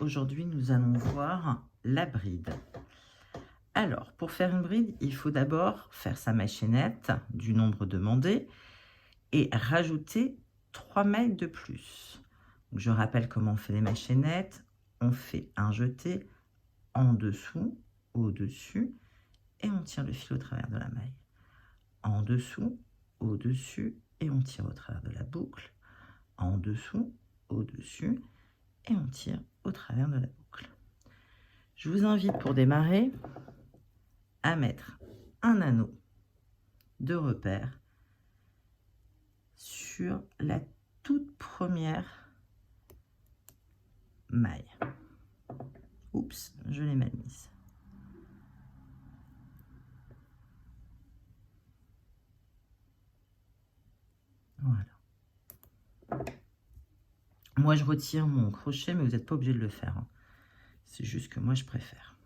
Aujourd'hui nous allons voir la bride. Alors pour faire une bride, il faut d'abord faire sa maille chaînette du nombre demandé et rajouter 3 mailles de plus. Donc, je rappelle comment on fait les mailles chaînettes. On fait un jeté en dessous, au-dessus et on tire le fil au travers de la maille. En dessous, au-dessus et on tire au travers de la boucle. En dessous, au-dessus et on tire au travers de la boucle. Je vous invite pour démarrer à mettre un anneau de repère sur la toute première maille. Oups, je l'ai mal mise. Voilà. Moi, je retire mon crochet, mais vous n'êtes pas obligé de le faire, hein. C'est juste que moi, je préfère.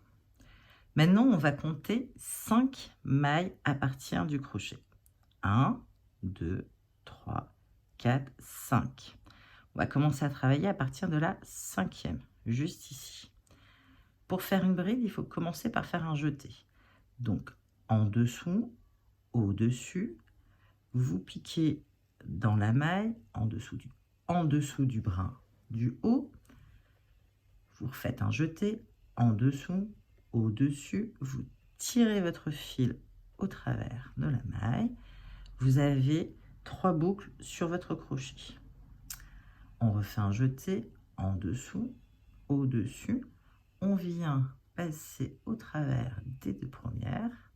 Maintenant, on va compter 5 mailles à partir du crochet. 1, 2, 3, 4, 5. On va commencer à travailler à partir de la 5e, juste ici. Pour faire une bride, il faut commencer par faire un jeté. Donc, en dessous, au-dessus, vous piquez dans la maille, en dessous du brin du haut, vous refaites un jeté, en dessous, au-dessus, vous tirez votre fil au travers de la maille, vous avez 3 boucles sur votre crochet. On refait un jeté, en dessous, au-dessus, on vient passer au travers des 2 premières,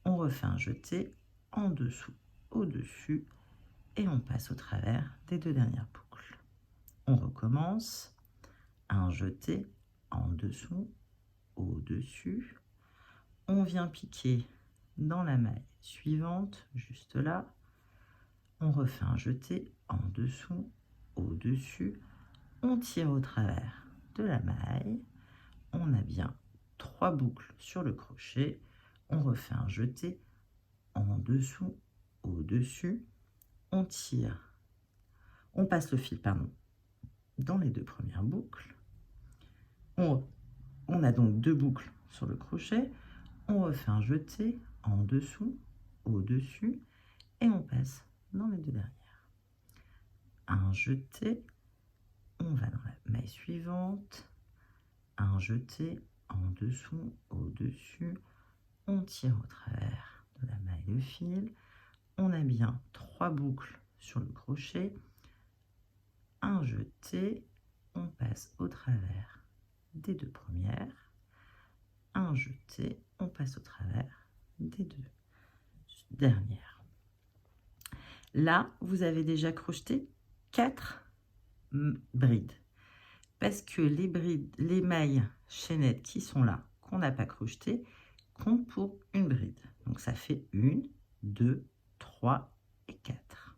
on refait un jeté, en dessous, au-dessus, et on passe au travers des 2 dernières boucles. On recommence, un jeté, en dessous, au-dessus, on vient piquer dans la maille suivante, juste là, on refait un jeté, en dessous, au-dessus, on tire au travers de la maille, on a bien 3 boucles sur le crochet, on refait un jeté, en dessous, au-dessus, on tire, on passe le fil, pardon, dans les 2 premières boucles, on a donc 2 boucles sur le crochet, on refait un jeté, en dessous, au-dessus, et on passe dans les 2 dernières. Un jeté, on va dans la maille suivante, un jeté, en dessous, au-dessus, on tire au travers de la maille le fil, on a bien 3 boucles sur le crochet, un jeté, on passe au travers des 2 premières, un jeté, on passe au travers des 2 dernières. Là, vous avez déjà crocheté 4 brides. Parce que les mailles chaînettes qui sont là, qu'on n'a pas crochetées, comptent pour une bride. Donc ça fait 1, 2, 3 et 4.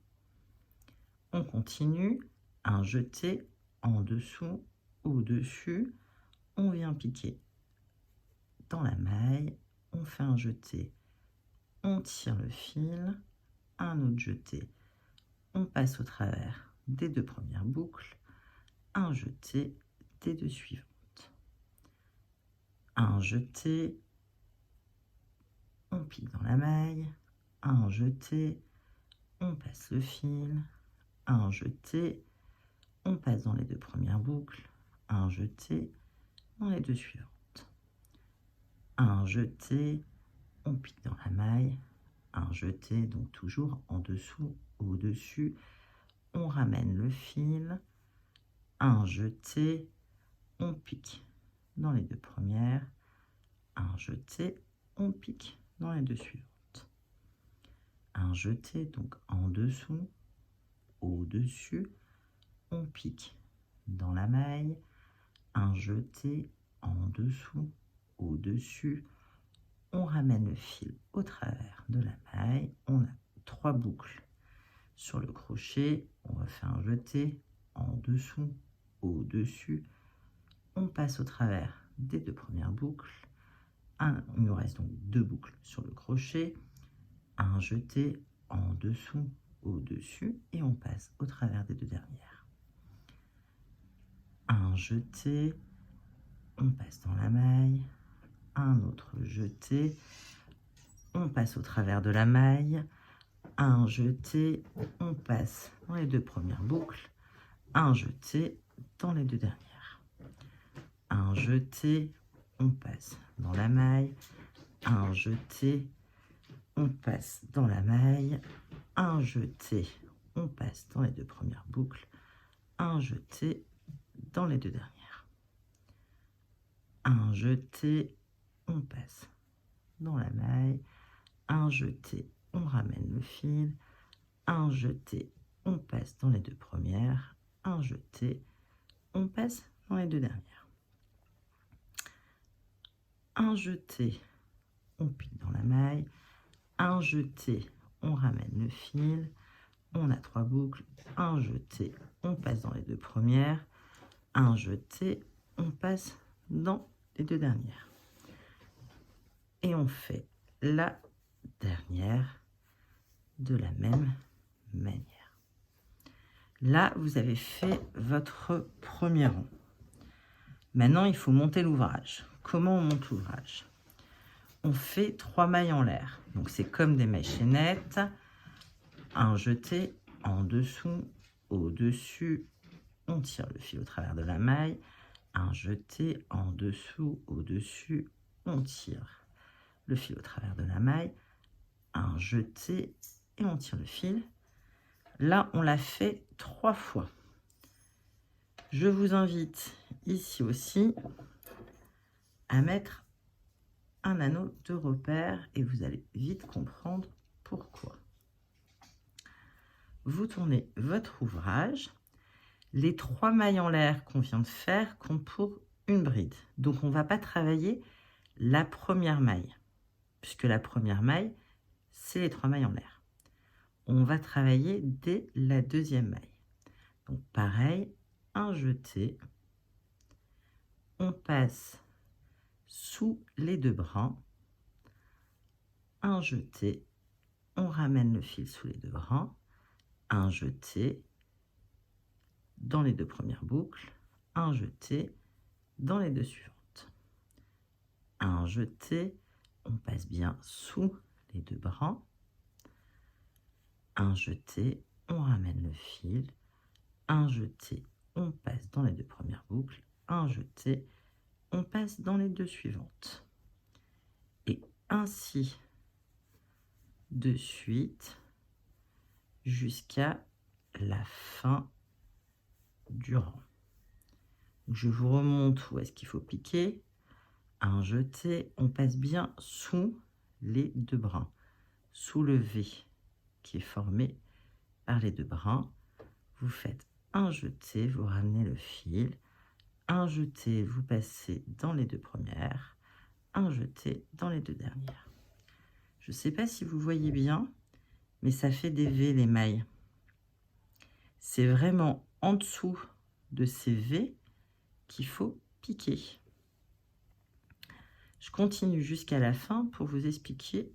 On continue, un jeté, en dessous, au-dessus, on vient piquer dans la maille, on fait un jeté, on tire le fil, un autre jeté, on passe au travers des 2 premières boucles, un jeté des 2 suivantes, un jeté, on pique dans la maille, un jeté, on passe le fil, un jeté, on passe dans les 2 premières boucles, un jeté dans les 2 suivantes, un jeté, on pique dans la maille, un jeté, donc toujours en dessous, au-dessus, on ramène le fil, un jeté, on pique dans les 2 premières, un jeté, on pique dans les 2 suivantes, un jeté, donc en dessous, au-dessus, on pique dans la maille, un jeté, en dessous, au-dessus, on ramène le fil au travers de la maille, on a 3 boucles sur le crochet, on refait un jeté, en dessous, au-dessus, on passe au travers des 2 premières boucles, il nous reste donc 2 boucles sur le crochet, un jeté, en dessous, au-dessus, et on passe au travers des 2 dernières. Un jeté, on passe dans la maille, un autre jeté, on passe au travers de la maille, un jeté, on passe dans les 2 premières boucles, un jeté dans les 2 dernières, un jeté, on passe dans la maille, un jeté, on passe dans la maille, un jeté, on passe dans les 2 premières boucles, un jeté dans les 2 dernières, un jeté, on passe dans la maille, un jeté, on ramène le fil, un jeté, on passe dans les 2 premières, un jeté, on passe dans les 2 dernières, un jeté, on pique dans la maille, un jeté, on ramène le fil, on a 3 boucles, un jeté, on passe dans les 2 premières, un jeté, on passe dans les 2 dernières. Et on fait la dernière de la même manière. Là, vous avez fait votre premier rang. Maintenant, il faut monter l'ouvrage. Comment on monte l'ouvrage? On fait 3 mailles en l'air. Donc, c'est comme des mailles chaînettes. Un jeté en dessous, au-dessus. On tire le fil au travers de la maille. Un jeté en dessous, au-dessus. On tire le fil au travers de la maille. Un jeté et on tire le fil. Là, on l'a fait 3 fois. Je vous invite ici aussi à mettre un anneau de repère et vous allez vite comprendre pourquoi. Vous tournez votre ouvrage. Les 3 mailles en l'air qu'on vient de faire comptent pour une bride. Donc, on ne va pas travailler la première maille, puisque la première maille, c'est les 3 mailles en l'air. On va travailler dès la deuxième maille. Donc, pareil, un jeté, on passe sous les 2 brins, un jeté, on ramène le fil sous les 2 brins, un jeté dans les 2 premières boucles, un jeté dans les 2 suivantes, un jeté, on passe bien sous les 2 brins, un jeté, on ramène le fil, un jeté, on passe dans les 2 premières boucles, un jeté, on passe dans les 2 suivantes. Et ainsi de suite jusqu'à la fin du rang. Je vous remonte où est-ce qu'il faut piquer. Un jeté, on passe bien sous les 2 brins, sous le V qui est formé par les 2 brins. Vous faites un jeté, vous ramenez le fil, un jeté, vous passez dans les 2 premières, un jeté dans les 2 dernières. Je ne sais pas si vous voyez bien, mais ça fait des V les mailles. C'est vraiment en dessous de ces V qu'il faut piquer. Je continue jusqu'à la fin pour vous expliquer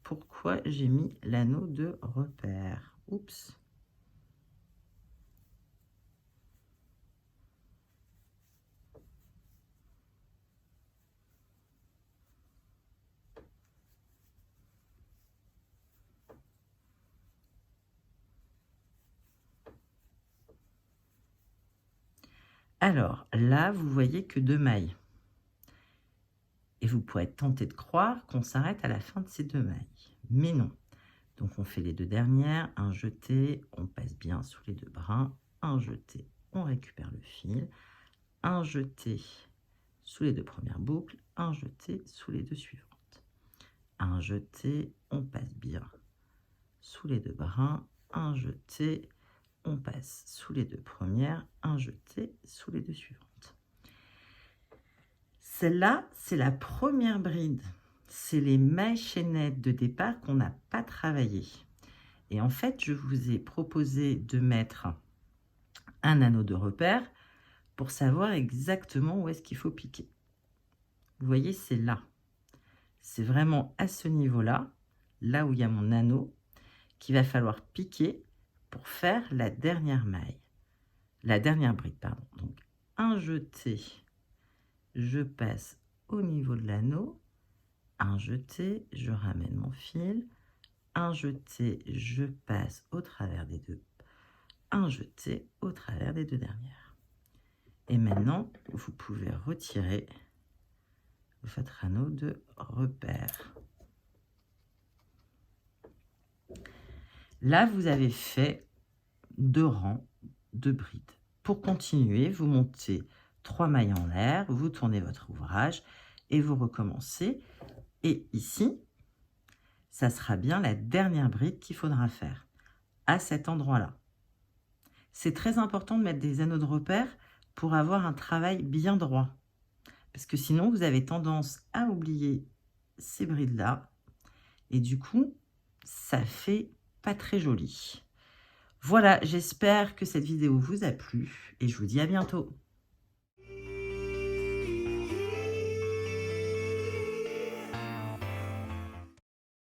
pourquoi j'ai mis l'anneau de repère. Oups. Alors là, vous voyez que 2 mailles. Et vous pourrez être tenté de croire qu'on s'arrête à la fin de ces 2 mailles. Mais non. Donc on fait les 2 dernières, un jeté, on passe bien sous les 2 brins, un jeté, on récupère le fil, un jeté sous les 2 premières boucles, un jeté sous les 2 suivantes. Un jeté, on passe bien sous les 2 brins, un jeté, on passe sous les 2 premières, un jeté sous les 2 suivantes. Celle-là, c'est la première bride. C'est les mailles chaînettes de départ qu'on n'a pas travaillé. Et en fait, je vous ai proposé de mettre un anneau de repère pour savoir exactement où est-ce qu'il faut piquer. Vous voyez, c'est là. C'est vraiment à ce niveau-là, là où il y a mon anneau, qu'il va falloir piquer pour faire la dernière maille. La dernière bride, pardon. Donc, un jeté je passe au niveau de l'anneau, un jeté, je ramène mon fil, un jeté, je passe au travers des deux, un jeté au travers des deux dernières. Et maintenant, vous pouvez retirer votre anneau de repère. Là, vous avez fait 2 rangs de brides. Pour continuer, vous montez 3 mailles en l'air, vous tournez votre ouvrage et vous recommencez. Et ici, ça sera bien la dernière bride qu'il faudra faire à cet endroit-là. C'est très important de mettre des anneaux de repère pour avoir un travail bien droit. Parce que sinon, vous avez tendance à oublier ces brides-là. Et du coup, ça fait pas très joli. Voilà, j'espère que cette vidéo vous a plu et je vous dis à bientôt.